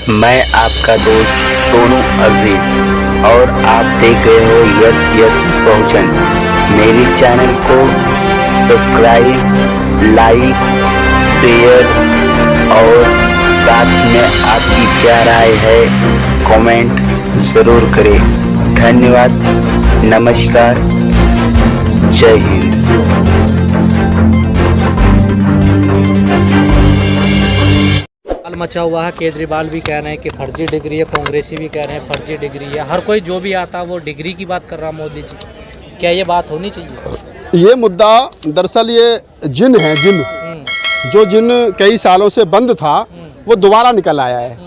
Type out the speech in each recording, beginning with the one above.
मैं आपका दोस्त सोनू अजीज और आप देख रहे हो यस यस बहुजन। मेरे चैनल को सब्सक्राइब, लाइक, शेयर और साथ में आपकी क्या राय है कमेंट ज़रूर करें। धन्यवाद, नमस्कार, जय हिंद। मचा हुआ है। केजरीवाल भी कह रहे हैं कि फर्जी डिग्री है, कांग्रेसी भी कह रहे हैं फर्जी डिग्री है। हर कोई जो भी आता है वो डिग्री की बात कर रहा है मोदी जी। क्या ये बात होनी चाहिए? ये मुद्दा दरअसल ये जिन है, जो जिन कई सालों से बंद था वो दोबारा निकल आया है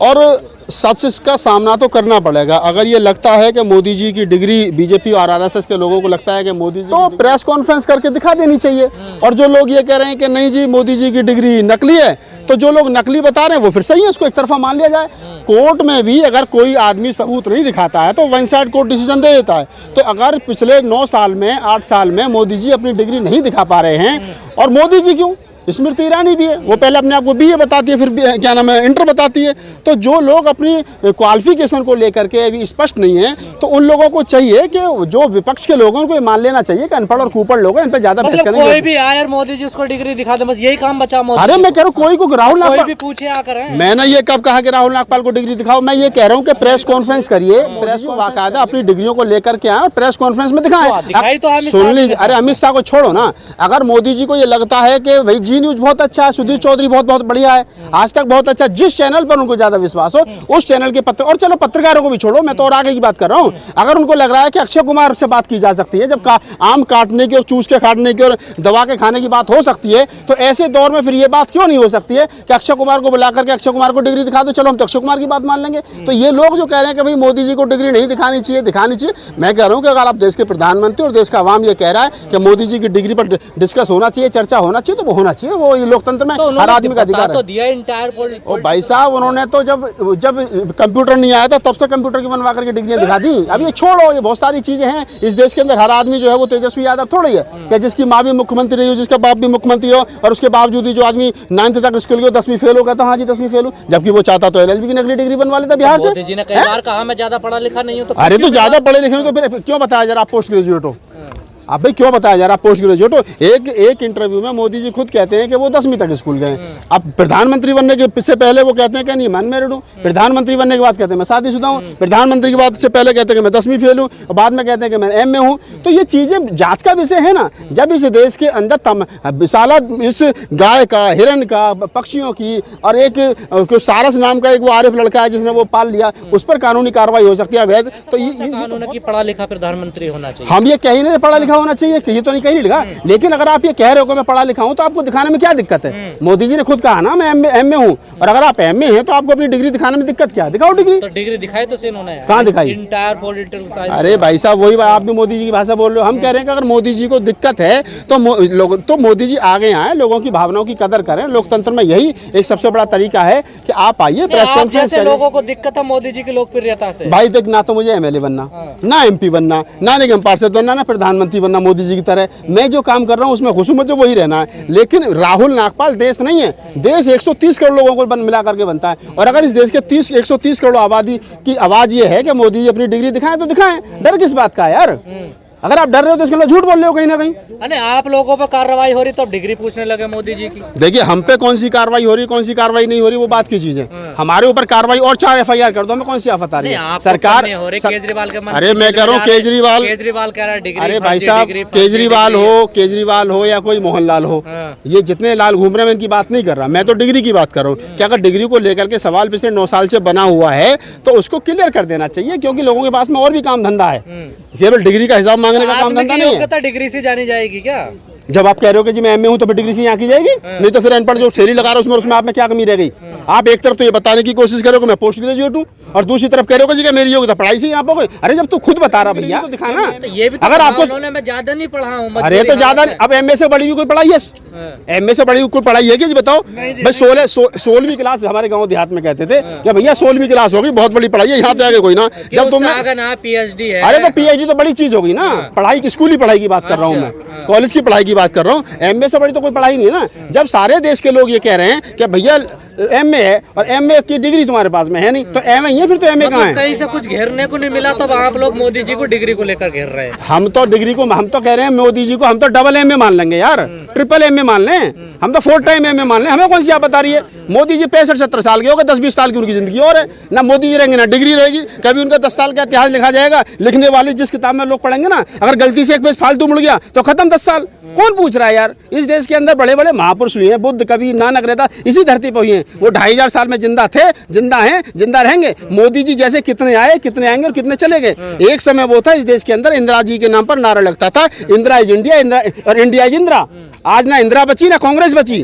और सच इसका सामना तो करना पड़ेगा। अगर ये लगता है कि मोदी जी की डिग्री, बीजेपी और आरएसएस के लोगों को लगता है कि मोदी जी तो प्रेस कॉन्फ्रेंस करके दिखा देनी चाहिए। और जो लोग ये कह रहे हैं कि नहीं जी मोदी जी की डिग्री नकली है, तो जो लोग नकली बता रहे हैं वो फिर सही है, उसको एक तरफा मान लिया जाए। कोर्ट में भी अगर कोई आदमी सबूत नहीं दिखाता है तो वन साइड कोर्ट डिसीजन दे देता है। तो अगर पिछले 9 साल में 8 साल में मोदी जी अपनी डिग्री नहीं दिखा पा रहे हैं, और मोदी जी क्यों, स्मृति ईरानी भी है, वो पहले अपने आप को बीए बताती है, फिर क्या नाम है इंटर बताती है। तो जो लोग अपनी क्वालिफिकेशन को लेकर के अभी स्पष्ट नहीं है, तो उन लोगों को चाहिए कि जो विपक्ष के लोगों को मान लेना चाहिए कि अनपढ़ और कुपड़ लोग हैं, इन पर ज्यादा बहस करने कोई भी आए मोदी जी उसको डिग्री दिखा दे, बस यही काम बचा मोदी। अरे मैं कह रहा हूँ कोई को राहुल नागपाल भी पूछे आकर, मैंने ये कब कहा कि राहुल नागपाल को डिग्री दिखाओ? मैं ये कह रहा हूँ कि प्रेस कॉन्फ्रेंस करिए, प्रेस को बाकायदा अपनी डिग्रियों को लेकर के आए और प्रेस कॉन्फ्रेंस में दिखाएं। सुन लीजिए, अरे अमित शाह को छोड़ो ना, अगर मोदी जी को ये लगता है कि भाई जी न्यूज बहुत अच्छा है, सुधीर चौधरी बहुत बढ़िया है, आज तक बहुत अच्छा, जिस चैनल पर उनको ज्यादा विश्वास हो उस चैनल के और चलो पत्रकारों को भी छोड़ो, मैं तो और आगे की बात कर रहा हूं। अगर उनको लग रहा है कि अक्षय कुमार से बात की जा सकती है, जब आम काटने की और चूस के काटने की और दबा के खाने की बात हो सकती है, तो ऐसे दौर में फिर ये बात क्यों नहीं हो सकती है कि अक्षय कुमार को बुला करके अक्षय कुमार को डिग्री दिखा दो, चलो हम तो अक्षय कुमार की बात मान लेंगे। तो ये लोग जो कह रहे हैं कि भाई मोदी जी को डिग्री नहीं दिखानी चाहिए, मैं कह रहा हूं कि अगर आप देश के प्रधानमंत्री और देश का आवाम ये कह रहा है कि मोदी जी की डिग्री पर डिस्कस होना चाहिए, चर्चा होना चाहिए, तो वो होना चाहिए। वो लोकतंत्र में हर आदमी का अधिकार है। तो दिया इंटायर ओ भाई साहब, उन्होंने तो जब कंप्यूटर नहीं आया था तब से कंप्यूटर की बनवा करके डिग्रियां दिखा दी। अब ये छोड़ो, ये बहुत सारी चीजें हैं इस देश के अंदर। हर आदमी जो है वो तेजस्वी यादव थोड़ी है कि जिसकी माँ भी मुख्यमंत्री रही हो, जिसका बाप भी मुख्यमंत्री हो, और उसके बावजूद ही जो आदमी 9th तक स्कूल गया 10वीं फेल हो गया, तो हाँ जी 10वीं फेल हो, जबकि वो चाहता तो एलएलबी की नकली डिग्री बनवा लेता बिहार से। मोदी जी ने कई बार कहा मैं ज्यादा पढ़ा लिखा नहीं हूं, तो अरे तो ज्यादा पढ़े लिखे हो तो फिर क्यों बताया जरा आप पोस्ट ग्रेजुएट हो? अब भाई क्यों बताया जा रहा पोस्ट ग्रेजुएट हो? एक इंटरव्यू में मोदी जी खुद कहते हैं कि वो 10वीं तक स्कूल गए। अब प्रधानमंत्री बनने के से पहले वो कहते हैं कि नहीं मैं अनमैरिड हूँ, प्रधानमंत्री बनने के बाद कहते हैं मैं शादीशुदा हूँ, प्रधानमंत्री की बात से पहले कहते हैं कि मैं 10वीं फेल हूँ, और बाद में कहते हैं कि मैं एमए हूँ। तो ये चीजें जांच का विषय है ना। जब इस देश के अंदर विशाला इस गाय का, हिरण का, पक्षियों की, और एक सारस नाम का एक वो आरिफ लड़का है जिसने वो पाल लिया, उस पर कानूनी कार्रवाई हो सकती है अवैध। तो ये पढ़ा लिखा प्रधानमंत्री होना चाहिए। हम ये कह ही नहीं पढ़ा लिखा होना चाहिए, ये तो नहीं कहीं नहीं लिखा। लेकिन अगर आप ये कह रहे हो कि मैं पढ़ा लिखा हूं, तो आपको दिखाने में क्या दिक्कत है? मोदी जी ने खुद कहा ना मैं एमए हूं, और अगर आप एमए हैं तो आपको अपनी डिग्री दिखाने में दिक्कत क्या है? दिखाओ डिग्री। तो डिग्री दिखाई तो कहाँ दिखाई? Entire political science. अरे भाई साहब वही बात, आप भी मोदी जी की भाषा बोल रहे हो। हम कह रहे हैं कि अगर मोदी जी को दिक्कत है तो मोदी जी आगे आए, लोगों की भावनाओं की कदर करें। लोकतंत्र में यही एक सबसे बड़ा तरीका है कि आप आइए, प्रेस कॉन्फ्रेंस करें। लोगों को दिक्कत है मोदी जी की लोकप्रियता से। भाई देख, ना तो मुझे एमएलए बनना, ना एमपी बनना, ना निगम पार्षद बनना, ना प्रधानमंत्री बनना मोदी जी की तरह। मैं जो काम कर रहा हूं उसमें खुश मुझे वही रहना है। लेकिन राहुल नागपाल देश नहीं है, देश 130 करोड़ लोगों को मिला करके बनता है। और अगर इस देश के 130 करोड़ आबादी की आवाज ये है कि मोदी जी अपनी डिग्री दिखाएं, तो दिखाएं। डर किस बात का है यार? अगर आप डर रहे हो तो इसके लिए झूठ बोल रहे हो कहीं ना कहीं। अरे आप लोगों पर कार्रवाई हो रही तो डिग्री पूछने लगे मोदी जी की। देखिए हम पे कौन सी कार्रवाई हो रही, कौन सी कार्रवाई नहीं हो रही, वो बात की चीज है। हमारे ऊपर कार्रवाई और 4 FIR कर दो, हमें कौन सी आफत आ रही है? सरकार केजरीवाल के। अरे मैं कह रहा हूँ केजरीवाल कह रहा है डिग्री। अरे भाई साहब, केजरीवाल हो या कोई मोहनलाल हो, ये जितने लाल घूम रहे हैं मैं इनकी बात नहीं कर रहा, मैं तो डिग्री की बात कर रहा हूँ। कि अगर डिग्री को लेकर के सवाल पिछले 9 साल से बना हुआ है तो उसको क्लियर कर देना चाहिए, क्योंकि लोगों के पास में और भी काम धंधा है, केवल डिग्री का हिसाब मांगने का काम धंधा नहीं है। डिग्री से जानी जाएगी क्या? जब आप कह रहे हो कि जी मैं एमए हूं तो फिर डिग्री से यहाँ की जाएगी? नहीं तो फिर अनपढ़ जो थ्योरी लगा रहा है उसमें आप में क्या कमी रह गई? आप एक तरफ तो ये बताने की कोशिश करो कि मैं पोस्ट ग्रेजुएट हूँ, और दूसरी तरफ कह रहे हो कि मेरी योग्यता पढ़ाई से यहाँ पर गई। अरे जब तू खुद बता रहा भैया तो दिखाना। ये भी अगर आपको मैं ज्यादा नहीं पढ़ा हूँ। अरे तो ज्यादा, अब एमए से बड़ी हुई कोई पढ़ाई है? एमए से बड़ी हुई कोई पढ़ाई है कि जी बताओ? भाई 16वीं क्लास हमारे गाँव देहात में कहते थे कि भैया 16वीं क्लास होगी, बहुत बड़ी पढ़ाई है, यहाँ पे आगे कोई ना। जब तुमने PhD है। अरे तो PhD तो बड़ी चीज होगी ना, पढ़ाई की, स्कूली पढ़ाई की बात कर रहा हूँ मैं, कॉलेज की पढ़ाई की की बात कर रहा हूँ, एमए से बड़ी तो कोई पढ़ाई नहीं है ना। जब सारे देश के लोग ये कह रहे हैं कि भैया एमए है और एमए की डिग्री तुम्हारे पास में है नहीं, तो एमए ही है, फिर तो एमए कहाँ है? कहीं से कुछ घेरने को नहीं मिला, तो आप लोग मोदी जी को डिग्री को लेकर घेर रहे हैं। हम तो डिग्री को, हम तो कह रहे हैं मोदी जी को हम तो डबल एमए मान लेंगे यार, ट्रिपल एमए मान लें, हम तो 4 टाइम एमए मान लें। हमें कौन सी आप बता रही है? मोदी जी 65-70 साल के हो गए, 10-20 साल की उनकी जिंदगी और है ना। मोदी जी रहेंगे ना डिग्री रहेगी। कभी उनका 10 साल का इतिहास लिखा जाएगा, लिखने वाले जिस किताब में लोग पढ़ेंगे ना, अगर गलती से एक पेज फालतू मुड़ गया तो खत्म 10 साल। कौन पूछ रहा है यार? इस देश के अंदर बड़े बड़े महापुरुष हुए हैं, बुद्ध, कबीर, नानक, रहता इसी धरती पर हुए हैं। वो 2500 साल में जिंदा थे, जिंदा हैं, जिंदा रहेंगे। मोदी जी जैसे कितने आए, कितने आएंगे और कितने चले गए। एक समय वो था इस देश के अंदर इंदिरा जी के नाम पर नारा लगता था, इंदिरा इज इंडिया, इंदिरा और इंडिया इज इंदिरा। आज ना इंदिरा बची ना कांग्रेस बची,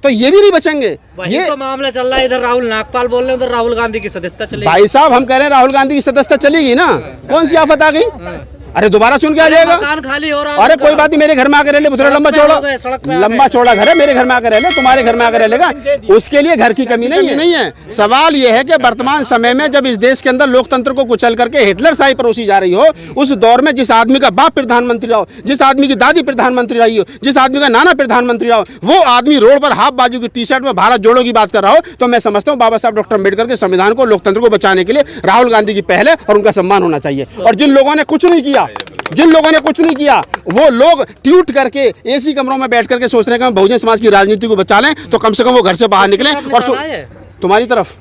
तो ये भी नहीं बचेंगे। ये तो मामला चल रहा है, इधर राहुल नागपाल बोल रहे हैं, उधर राहुल गांधी की सदस्यता चलेगी। भाई साहब हम कह रहे हैं राहुल गांधी की सदस्यता चलेगी ना, कौन सी आफत आ गई? अरे दोबारा चुन के आ जाएगा। मकान खाली हो रहा है। अरे कोई बात नहीं, मेरे घर में आकर रह ले, थोड़ा लंबा चौड़ा घर है, मेरे घर में आकर रह ले, तुम्हारे घर में आकर रह लेगा, उसके लिए घर की कमी नहीं है। सवाल यह है कि वर्तमान समय में जब इस देश के अंदर लोकतंत्र को कुचल करके हिटलर शाही परोसी जा रही हो, उस दौर में जिस आदमी का बाप प्रधानमंत्री रहा हो, जिस आदमी की दादी प्रधानमंत्री रही हो, जिस आदमी का नाना प्रधानमंत्री रहा हो, वो आदमी रोड पर हाफ बाजू की टी शर्ट में भारत जोड़ो की बात कर रहा हो, तो मैं समझता हूँ बाबा साहब डॉक्टर अम्बेडकर के संविधान को, लोकतंत्र को बचाने के लिए राहुल गांधी की पहल है और उनका सम्मान होना चाहिए। और जिन लोगों ने कुछ नहीं किया, वो लोग ट्वीट करके एसी कमरों में बैठ करके सोच रहे हैं कि हम बहुजन समाज की राजनीति को बचा लें, तो कम से कम वो घर से बाहर निकलें। और तुम्हारी तरफ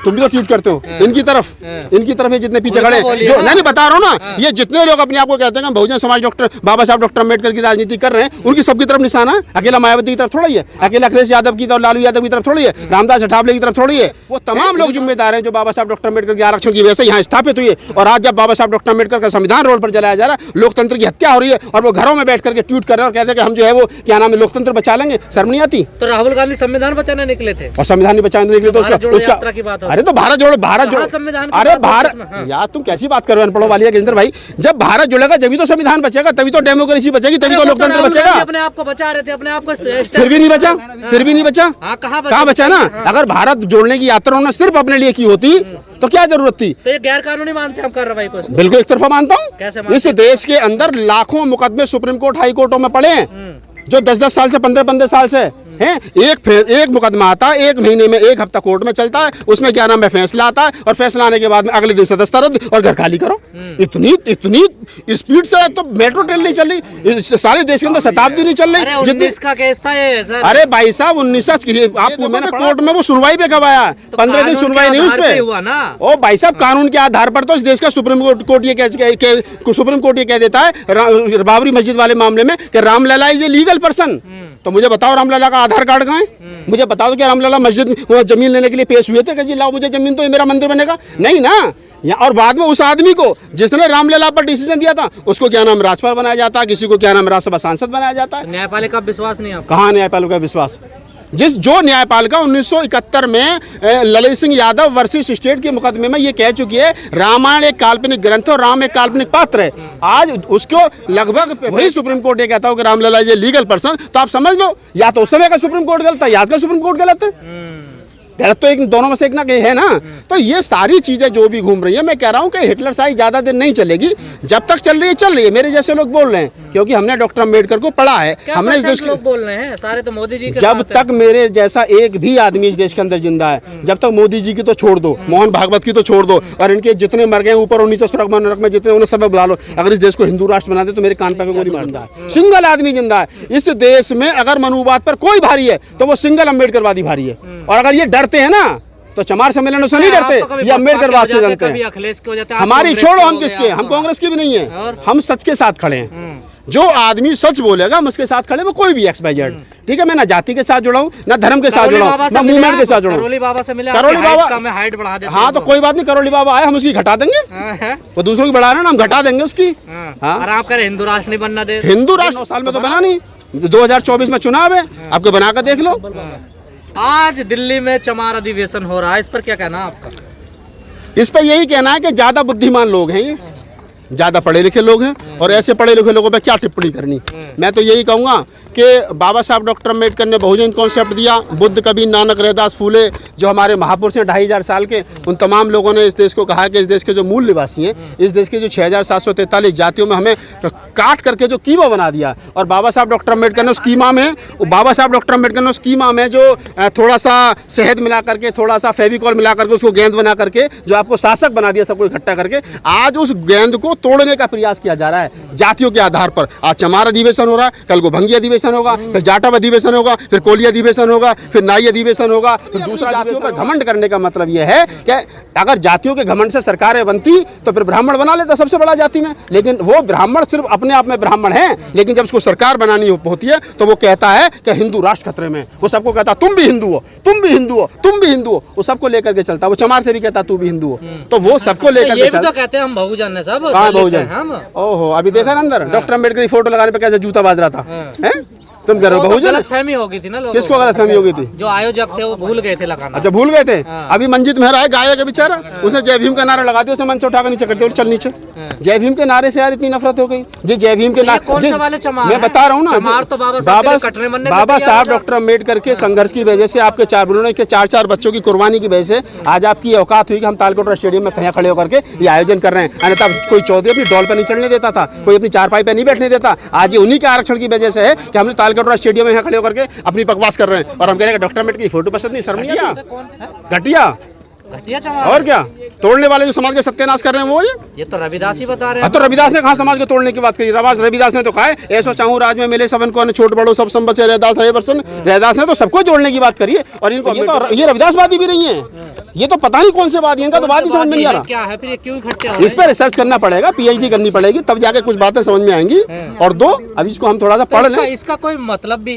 तुम भी तो ट्वीट करते हो, इनकी तरफ ये जितने पीछे खड़े जो नहीं बता रहा हूँ ना, ये जितने लोग अपने आप को कहते हैं कि बहुजन समाज डॉक्टर बाबा साहब डॉक्टर अम्बेडकर की राजनीति कर रहे हैं, उनकी सबकी तरफ निशाना है। अकेला मायावती की तरफ थोड़ा ही है, अकेला अखिलेश यादव की तरफ, लालू यादव की तरफ थोड़ी है, रामदास अठावले की तरफ थोड़ी है। वो तमाम लोग जिम्मेदार हैं जो बाबा साहब डॉक्टर अम्बेडकर के आरक्षण की वजह से यहाँ स्थापित हुई है। और आज जब बाबा साहब डॉक्टर अम्बेडकर का संविधान रोड पर जलाया जा रहा है, लोकतंत्र की हत्या हो रही है, और वो घरों में बैठ करके ट्वीट कर रहे हैं और कहते हैं कि हम जो है वो क्या नाम है लोकतंत्र बचा लेंगे, शर्म नहीं आती? तो राहुल गांधी संविधान बचाने निकले थे, और संविधान नहीं बचाने निकले तो उसका अरे तो भारत जोड़ो संविधान। अरे भारत यार तुम कैसी बात कर रहे हो अनपढ़ों वाली गजेंद्र भाई? जब भारत जुड़ेगा जब तो संविधान बचेगा, तभी तो डेमोक्रेसी बचेगी, तभी तो लोकतंत्र बचेगा। अपने आप को बचा रहे थे, अपने आप को फिर भी नहीं बचा, कहाँ बचा ना? अगर भारत जोड़ने की यात्रा उन्होंने सिर्फ अपने लिए की होती तो क्या जरूरत थी? तो ये गैर कानूनी मानते हैं हम कार्रवाई को? बिल्कुल एक तरफा मानता हूँ। इस देश के अंदर लाखों मुकदमे सुप्रीम कोर्ट, हाई कोर्टों में पड़े हैं, जो 10-10 साल से, 15-15 साल से हैं। एक मुकदमा आता है, 1 महीने में 1 हफ्ता कोर्ट में चलता है, उसमें क्या नाम है फैसला आता है, और फैसला आने के बाद में अगले दिन सदस्यता रद्द और घर खाली करो। इतनी स्पीड से तो मेट्रो ट्रेन नहीं चल रही, सारे देश के अंदर शताब्दी नहीं चल रही। 19 का केस था ये सर। अरे भाई साहब 19 आपको मैंने कोर्ट में वो सुनवाई पे कब आया? 15 दिन सुनवाई नहीं उस पे हुआ ना। ओ भाई साहब कानून के आधार पर तो इस देश का सुप्रीम कोर्ट ये कह देता है बाबरी मस्जिद वाले मामले में कि Ramlalla is a legal person. तो मुझे बताओ रामलला का आधार कार्ड कहाँ है? मुझे बताओ कि रामलला मस्जिद जमीन लेने के लिए पेश हुए थे कि जी लाओ मुझे जमीन, तो ये मेरा मंदिर बनेगा? नहीं ना। और बाद में उस आदमी को जिसने रामलला पर डिसीजन दिया था उसको क्या नाम राज्यपाल बनाया जाता है, किसी को क्या नाम राज्यसभा सांसद बनाया जाता है। न्यायपालिका विश्वास नहीं है? कहाँ न्यायपालिका का विश्वास? जो न्यायपालिका 1971 में ललित सिंह यादव वर्सेस स्टेट के मुकदमे में ये कह चुकी है रामायण एक काल्पनिक ग्रंथ और राम एक काल्पनिक पात्र है, आज उसको लगभग वही सुप्रीम कोर्ट ये कहता हो कि रामलला ये लीगल पर्सन, तो आप समझ लो या तो उस समय का सुप्रीम कोर्ट गलत है या आज का सुप्रीम कोर्ट गलत है। गलत तो एक दोनों में से एक ना है ना। तो ये सारी चीजें जो भी घूम रही है, मैं कह रहा हूँ कि हिटलर शाही ज्यादा दिन नहीं चलेगी। जब तक चल रही है मेरे जैसे लोग बोल रहे हैं क्योंकि हमने डॉक्टर अम्बेडकर को पढ़ा है। हमने इस देश के लोग बोल रहे हैं सारे तो मोदी जी के जब तक मेरे जैसा एक भी आदमी इस देश के अंदर जिंदा है, जब तक मोदी जी की तो छोड़ दो, मोहन भागवत की तो छोड़ दो, और इनके जितने मर गए ऊपर और नीचे सुरख में जितने उन्हें सब बुला लो, अगर इस देश को हिंदू राष्ट्र बना दे तो मेरे कान पे गोली मारता है। सिंगल आदमी जिंदा है इस देश में, अगर मनुवाद पर कोई भारी है तो वो सिंगल अम्बेडकरवादी भारी है। और अगर ये डरते हैं ना तो चमार सम्मेलन से नहीं डरते, ये अम्बेडकरवाद से जानते हैं। हमारी छोड़ो, हम किसके, हम कांग्रेस की भी नहीं है, हम सच के साथ खड़े हैं। जो आदमी सच बोलेगा हम उसके साथ खड़े, वो कोई भी XYZ, ठीक है। मैं ना जाति के साथ जुड़ा हूँ, ना धर्म के साथ जुड़ा हूँ, ना मूवमेंट के साथ जुड़ा हूँ। करोली बाबा से मिले, करोली बाबा हाइट बढ़ा देते। हाँ तो कोई बात नहीं, करोली बाबा आए, हम उसकी घटा देंगे। वो दूसरों की बढ़ा रहे हैं ना, हम घटा देंगे उसकी। और आप कह रहे हिंदू राष्ट्र नहीं बनना दे? हिंदू राष्ट्र 9 साल में तो बना नहीं, 2024 में चुनाव है, आपको बनाकर देख लो। आज दिल्ली में चमार अधिवेशन हो रहा है, इस पर क्या कहना है आपका? इस पर यही कहना है कि ज्यादा बुद्धिमान लोग हैं ये, ज़्यादा पढ़े लिखे लोग हैं और ऐसे पढ़े लिखे लोगों पे क्या टिप्पणी करनी। मैं तो यही कहूँगा कि बाबा साहब डॉक्टर अम्बेडकर ने बहुजन कॉन्सेप्ट दिया, बुद्ध, कबीर, नानक, रैदास, फूले, जो हमारे महापुरुष हैं 2500 साल के, उन तमाम लोगों ने इस देश को कहा कि इस देश के जो मूल निवासी हैं, इस देश के जो 6743 जातियों में हमें काट करके जो कीमा बना दिया। और बाबा साहब डॉक्टर अम्बेडकर ने उस कीमा में, बाबा साहब डॉक्टर अम्बेडकर ने उस कीमा में जो थोड़ा सा शहद मिला करके, थोड़ा सा फेविकॉल मिला करके उसको गेंद बना करके जो आपको शासक बना दिया सबको इकट्ठा करके, आज उस गेंद को तोड़ने का प्रयास किया जा रहा है जातियों के आधार पर। आज चमार अधिवेशन हो रहा है, कल को भंगी अधिवेशन होगा, फिर जाटव अधिवेशन होगा, फिर कोली अधिवेशन होगा, फिर नाई अधिवेशन होगा, फिर दूसरा। जातियों पर घमंड करने का मतलब यह है कि अगर जातियों के घमंड से सरकारें बनती तो फिर ब्राह्मण बना लेता सबसे बड़ा जाति में, लेकिन वो ब्राह्मण सिर्फ अपने आप में ब्राह्मण है, लेकिन जब उसको सरकार बनानी होती है तो वो कहता है कि हिंदू राष्ट्र खतरे में। वो सबको कहता तुम भी हिंदू हो, तुम भी हिंदू हो, तुम भी हिंदू हो, वो सबको लेकर के चलता। वो चमार से भी कहता तू भी हिंदू हो, तो वो सबको लेकर के चलता। कहते हैं हम बहुजन है सब। हाँ बहुजन। ओहो, अभी देखा ना अंदर डॉक्टर अम्बेडकर की फोटो लगाने पे कैसे जूता बाज रहा था, हैं? तुम कह रहे हो बहुजन? गलतफहमी हो गई थी ना लोगों को। किसको गलतफहमी हो गई थी? जो आयोजक थे वो भूल गए थे लगाना। अच्छा भूल गए थे। अभी मंजीत मेहरा है गायक है बेचारा, उसने जय भीम का नारा लगा दिया, उसने मंच से उठाकर नीचे कर दिया और चल नीचे। जय भीम के नारे से यार इतनी नफरत हो गई जी। जय भीम के नारे मैं बता रहा हूँ ना, बाबा साहब डॉक्टर अम्बेडकर के संघर्ष की वजह से, आपके चार बच्चों की कुर्बानी की वजह से आज आपकी औकात हुई कि हम तालकोटरा स्टेडियम में कहीं खड़े होकर के ये आयोजन कर रहे हैं। अन्यथा कोई चौधरी अपनी डॉल पर नहीं चढ़ने देता था, कोई अपनी चारपाई पर नहीं बैठने देता। आज ये उन्हीं के आरक्षण की वजह से है कि हमने तालकोटरा स्टेडियम में खड़े होकर के अपनी बकवास कर रहे हैं और हम कह रहे हैं डॉक्टर अम्बेडकर की फोटो पसंद नहीं, शर्म नहीं आया? घटिया और क्या तोड़ने वाले जो समाज का सत्यानाश कर रहे हैं वो ये तो रविदास ही बता रहे हैं। तो रविदास ने कहा समाज को तोड़ने की बात करी? रविदास ने तो कहा है ऐसा चाहूँ राज में मिले सबन को, छोट बड़ो सब संबत से रैदास है वर्षन। रैदास ने तो सबको जोड़ने की बात करी है और इनको ये रविदासवादी भी नहीं है, ये तो पता नहीं कौन से वादी, इनका तो बात ही समझ में नहीं आ रहा। क्या है फिर ये क्यों इकट्ठे हो रहे हैं? इस पर रिसर्च करना पड़ेगा, पीएचडी करनी पड़ेगी, तब जाके कुछ बातें समझ में आएंगी। और दो अभी इसको हम थोड़ा सा पढ़ लें, इसका कोई मतलब भी